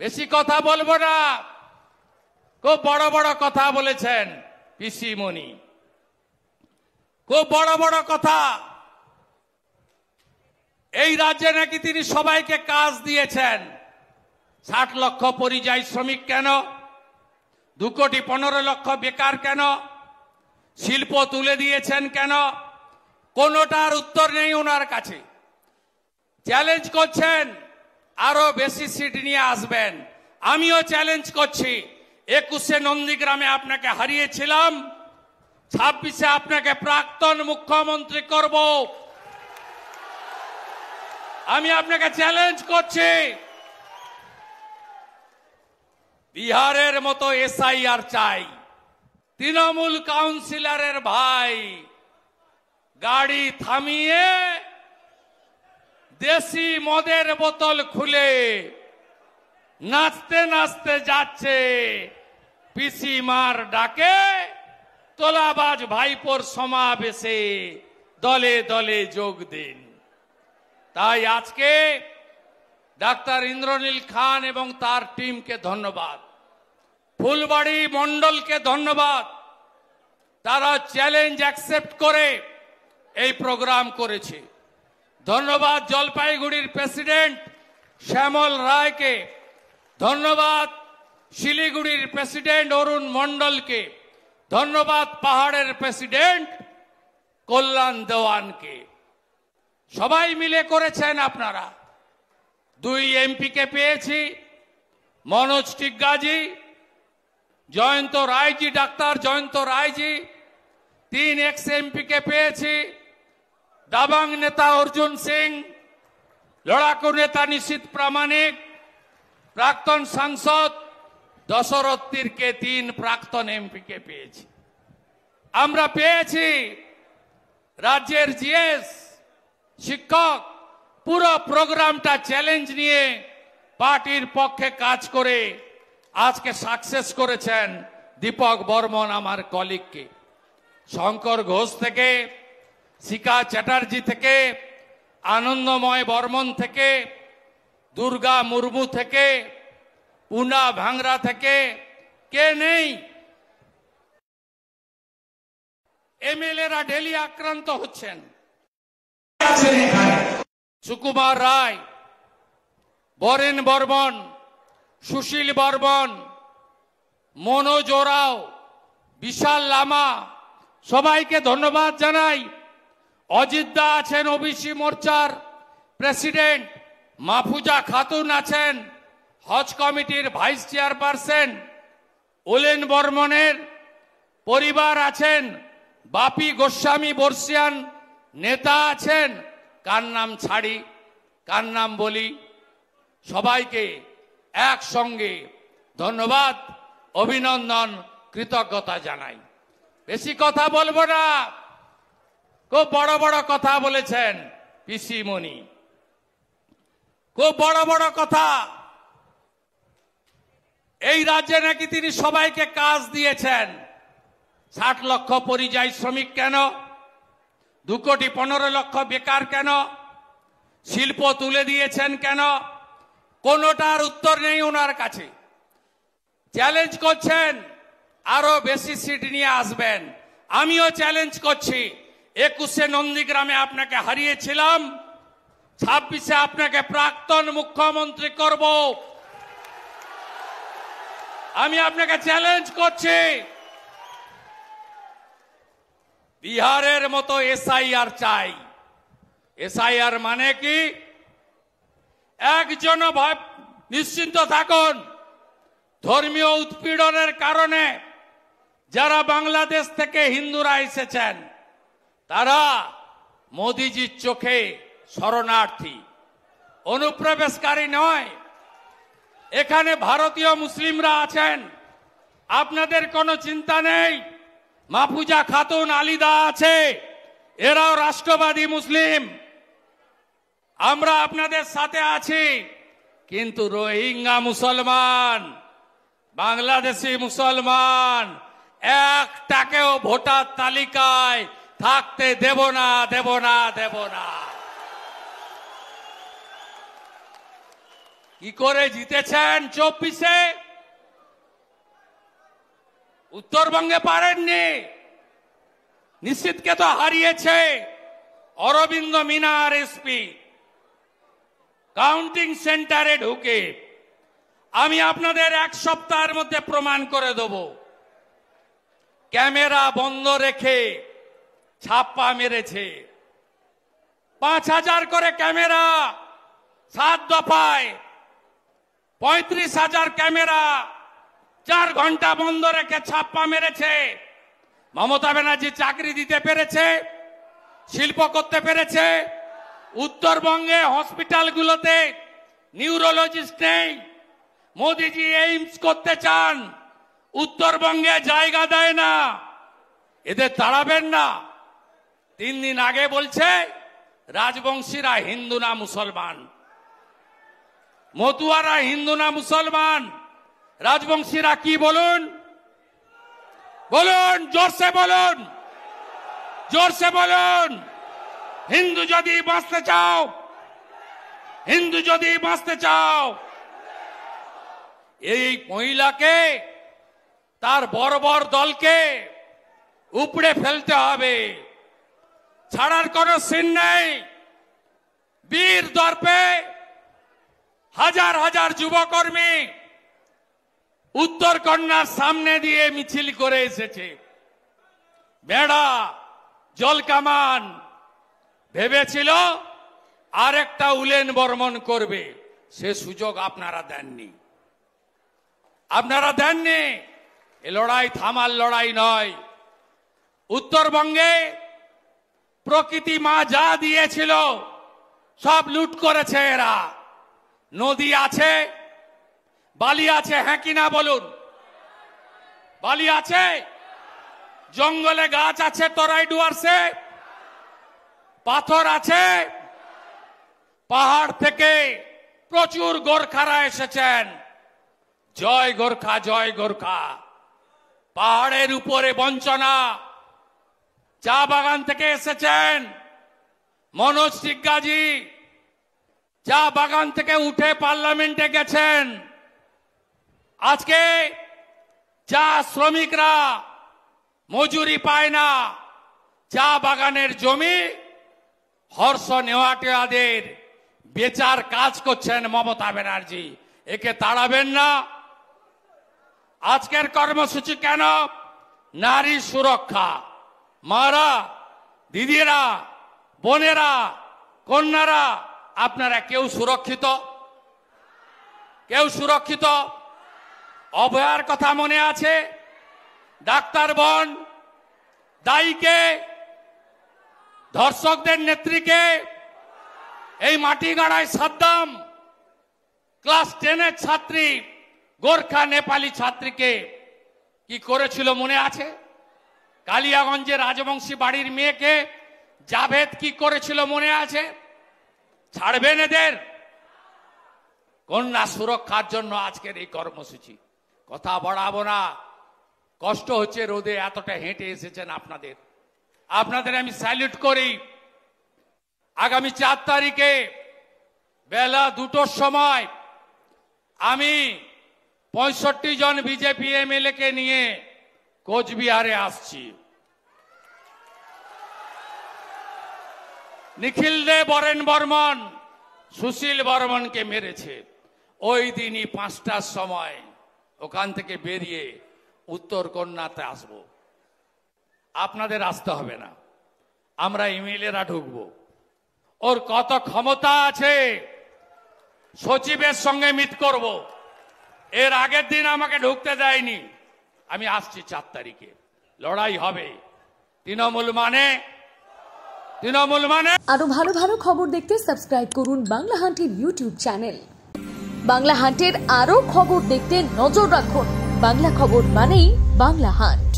বেশি কথা বলবো না। খুব বড় বড় কথা বলেছেন পিসিমণি, খুব বড় বড় কথা। এই রাজ্যে নাকি তিনি সবাইকে কাজ দিয়েছেন। 60 লক্ষ পরিযায়ী শ্রমিক কেন? 2,15,00,000 বেকার কেন? শিল্প তুলে দিয়েছেন কেন? কোনোটার উত্তর নেই ওনার কাছে। চ্যালেঞ্জ করছেন আরো বেশি সিট নিয়ে আসবেন। আমিও চ্যালেঞ্জ করছি, 21-এ নন্দীগ্রামে আপনাকে হারিয়েছিলাম, 26-এ আপনাকে প্রাক্তন মুখ্যমন্ত্রী করব। আমি আপনাকে চ্যালেঞ্জ করছি। বিহারের মতো এসআইআর চাই। তৃণমূল কাউন্সিলরের ভাই গাড়ি থামিয়ে দেশি মদের বোতল খুলে নাচতে নাচতে যাচ্ছে পিসিমার ডাকে, তোলাবাজ ভাইপোর সমাবেশে দলে দলে যোগ দিন। তাই আজকে ডাক্তার ইন্দ্রনীল খান এবং তার টিমকে ধন্যবাদ, ফুলবাড়ি মণ্ডলকে ধন্যবাদ। তারা চ্যালেঞ্জ অ্যাকসেপ্ট করে এই প্রোগ্রাম করেছে। ধন্যবাদ জলপাইগুড়ির প্রেসিডেন্ট শ্যামল রায়কে, ধন্যবাদ শিলিগুড়ির প্রেসিডেন্ট অরুণ মণ্ডলকে, ধন্যবাদ পাহাড়ের প্রেসিডেন্ট কল্যাণ দেওয়ানকে। সবাই মিলে করেছেন আপনারা। 2 এমপিকে পেয়েছি, মনোজ টিগ্গাজি, জয়ন্ত রায়জি, ডাক্তার জয়ন্ত রায়জি। 3 এক্স এমপিকে পেয়েছি, দাবাং নেতা অর্জুন সিং, লড়াকু নেতা নিশীথ প্রামাণিক, প্রাক্তন সাংসদ দশরথ তীরকে 3 প্রাক্তন এমপিকে পেয়েছি। আমরা পেয়েছি রাজ্যের জিএস, শিক্ষক। পুরো প্রোগ্রামটা চ্যালেঞ্জ নিয়ে পার্টির পক্ষে কাজ করে আজকে সাকসেস করেছেন দীপক বর্মন আমার কলিগকে। শঙ্কর ঘোষ থেকে, শিখা চ্যাটার্জি থেকে, আনন্দময় বর্মন থেকে, দুর্গা মুর্মু থেকে, পুনা ভাংরা থেকে কে নেই? এমএলএরা ডেলি আক্রান্ত হচ্ছেন। সুকুমার রায়, বরেন বর্মন, সুশীল বর্মন, মনোজ ওরাও, বিশাল লামা, সবাইকে ধন্যবাদ জানাই। অজিত দা আছেন ওবিসি মোর্চার প্রেসিডেন্ট, মাহফুজা খাতুন আছেন হজ কমিটির ভাইস চেয়ারপারসন, ওলেন বর্মনের পরিবার আছেন, বাপি গোস্বামী বর্ষিয়ান নেতা আছেন। কার নাম ছাড়ি, কার নাম বলি? সবাইকে একসঙ্গে ধন্যবাদ, অভিনন্দন, কৃতজ্ঞতা জানাই। বেশি কথা বলবো না। খুব বড় বড় কথা বলেছেন পিসিমণি, খুব বড় বড় কথা। এই রাজ্যে নাকি তিনি সবাইকে কাজ দিয়েছেন। 60 লক্ষ পরিযায়ী শ্রমিক কেন? 2,15,00,000 বেকার কেন? শিল্প তুলে দিয়েছেন কেন? কোনোটার উত্তর নেই ওনার কাছে। চ্যালেঞ্জ করছেন আরো বেশি সিট নিয়ে আসবেন। আমিও চ্যালেঞ্জ করছি, 21-এ নন্দীগ্রামে আপনাকে হারিয়েছিলাম, 26-এ আপনাকে প্রাক্তন মুখ্যমন্ত্রী করব। আমি আপনাকে চ্যালেঞ্জ করছি। বিহারের মতো এসআইআর চাই। এসআইআর মানে কি? একজন নিশ্চিন্ত থাকুন, ধর্মীয় উৎপীড়নের কারণে যারা বাংলাদেশ থেকে হিন্দুরা এসেছেন তারা মোদিজির চোখে শরণার্থী, অনুপ্রবেশকারী নয়। এখানে ভারতীয় মুসলিমরা আছেন, আপনাদের কোনো চিন্তা নেই। মাহফুজা খাতুন, আলিদা আছে, এরাও রাষ্ট্রবাদী মুসলিম। আমরা আপনাদের সাথে আছি। কিন্তু রোহিঙ্গা মুসলমান, বাংলাদেশি মুসলমান একটাকেও ভোটার তালিকায় থাকতে দেব না, দেব না, দেব না। কি করে জিতেছেন 24-এ? উত্তরবঙ্গে পারেননি। নিশ্চিতকে তো হারিয়েছে অরবিন্দ মিনার এসপি কাউন্টিং সেন্টারে ঢুকে। আমি আপনাদের এক সপ্তাহের মধ্যে প্রমাণ করে দেব। ক্যামেরা বন্ধ রেখে ছাপ্পা মেরেছে। 5,000 করে ক্যামেরা 7 দফায়, 35,000 ক্যামেরা 4 ঘন্টা বন্ধ রেখে ছাপ্পা মেরেছে। মমতা ব্যানার্জি চাকরি দিতে পেরেছে, শিল্প করতে পেরেছে। উত্তরবঙ্গে হসপিটালগুলোতে নিউরোলজিস্ট নেই। মোদিজি এইমস করতে চান, উত্তরবঙ্গে জায়গা দেয় না। এদের তাড়াবেন না। 3 দিন আগে বলছে রাজবংশীরা হিন্দু না মুসলমান, মতুয়ারা হিন্দু না মুসলমান। রাজবংশীরা কি বলুন, বলুন, জোরসে বলুন, জোরসে বলুন। হিন্দু যদি বাঁচতে চাও, হিন্দু যদি বাঁচতে চাও, এই মহিলাকে, তার বর্বর দলকে উপড়ে ফেলতে হবে। ছাড়ার কোনো সিন নেই। বীর দর্পে হাজার হাজার যুবকর্মী উত্তরকন্যার সামনে দিয়ে মিছিল করে এসেছে। বেড়া, জলকামান ভেবেছিল আর একটা উলেন বর্মন করবে। সে সুযোগ আপনারা দেননি, আপনারা দেননি। এ লড়াই থামার লড়াই নয়। উত্তরবঙ্গে প্রকৃতি মা যা দিয়েছিল সব লুট করেছে এরা। নদী আছে, বালি আছে, হ্যাঁ কিনা বলুন? বালি আছে, জঙ্গলে গাছ আছে, তরাই ডুয়ার্সে পাথর আছে। পাহাড় থেকে প্রচুর গোর্খারা এসেছেন। জয় গোর্খা, জয় গোর্খা। পাহাড়ের উপরে বঞ্চনা। চা বাগান থেকে এসেছেন মনোজ টিগ্গাজি, চা বাগান থেকে উঠে পার্লামেন্টে গেছেন। আজকে চা শ্রমিকরা মজুরি পায় না। চা বাগানের জমি হর্ষ নেওয়াটিয়াদের বেচার কাজ করছেন মমতা ব্যানার্জি। একে তাড়াবেন না। আজকের কর্মসূচি কেন? নারী সুরক্ষা। মারা, দিদিরা, বোনেরা, কন্যারা, আপনারা কেউ সুরক্ষিত? কেউ সুরক্ষিত? অভয়ার কথা মনে আছে? ডাক্তার বোন, দায়ীকে, ধর্ষকদের নেত্রীকে, এই মাটিগাড়ায় সাদ্দাম, ক্লাস 10-এর ছাত্রী, গোর্খা নেপালি ছাত্রীকে কি করেছিল মনে আছে? কালিয়াগঞ্জে রাজবংশী বাড়ির মেয়েকে জাভেদ কি করেছিল মনে আছে? ছাড়বেন এদের? কন্যা সুরক্ষার জন্য আজকের এই কর্মসূচি। কথা বাড়াবো না। কষ্ট হচ্ছে, রোদে এতটা হেঁটে এসেছেন আপনাদের। আপনাদের আমি স্যালুট করি। আগামী 4 তারিখে বেলা 2টোর সময় আমি 65 জন বিজেপি এমএলএ কে নিয়ে কোচবিহারে আসছি। নিখিল দে বরেন বর্মন সুশীল বর্মনকে মেরেছে। ওই দিনই 5টার সময় ওখান থেকে বেরিয়ে উত্তরকন্যাতে আসবো। আপনাদের আসতে হবে না, আমরা এমএলএরা ঢুকবো। ওর কত ক্ষমতা আছে, সচিবের সঙ্গে মিট করব। এর আগের দিন আমাকে ঢুকতে দেয়নি। আমি আসছি 4 তারিখে, লড়াই হবে। তৃণমূল মানে, তৃণমূল মানে। আরো ভালো ভালো খবর দেখতে সাবস্ক্রাইব করুন বাংলা হান্টের ইউটিউব চ্যানেল। বাংলা হান্টের আরো খবর দেখতে নজর রাখুন। বাংলা খবর মানেই বাংলা হান্ট।